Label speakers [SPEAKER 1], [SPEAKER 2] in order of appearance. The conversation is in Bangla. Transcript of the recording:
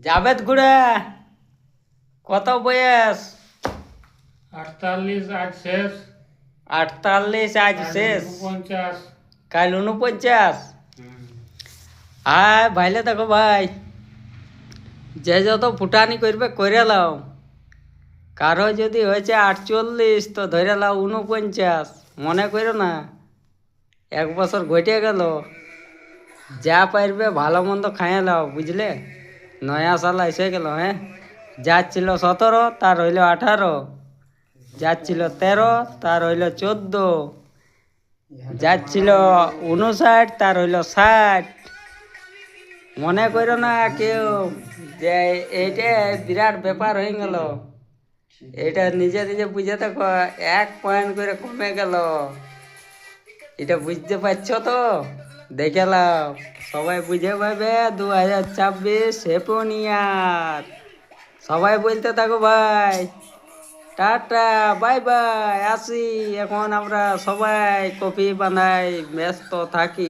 [SPEAKER 1] জাভেদ গুড়া, কত বয়স?
[SPEAKER 2] 48 আজ শেষ।
[SPEAKER 1] 48 আজ শেষ,
[SPEAKER 2] 49।
[SPEAKER 1] কাল 49। আয় ভাইলে দেখো ভাই, যে যত ফুটানি করবে করে লাও। কারো যদি হয়েছে 48 তো ধরে লাও 49। মনে করো না 1 বছর ঘটে গেল। যা পারবে ভালো মন্দ খাইয়ে লাও, বুঝলে? নয়া সাল এসে গেল। হ্যাঁ, যার ছিল 17 তার হইল 18, যার ছিল 13 তার হইল 14, যার ছিল 59 তার হইল 60। মনে করো না কেউ যে এইটা বিরাট ব্যাপার হয়ে গেল। এটা নিজে নিজে বুঝে থাকো, 1 পয়েন্ট করে কমে গেল। এটা বুঝতে পারছো তো? দেখে লাও, সবাই বুঝে পাবে 2026 হেপনিয়ার। সবাই বলতে থাকো ভাই, টাটা বাই বাই, আসি। এখন আমরা সবাই কফি বানাই, ব্যস্ত থাকি।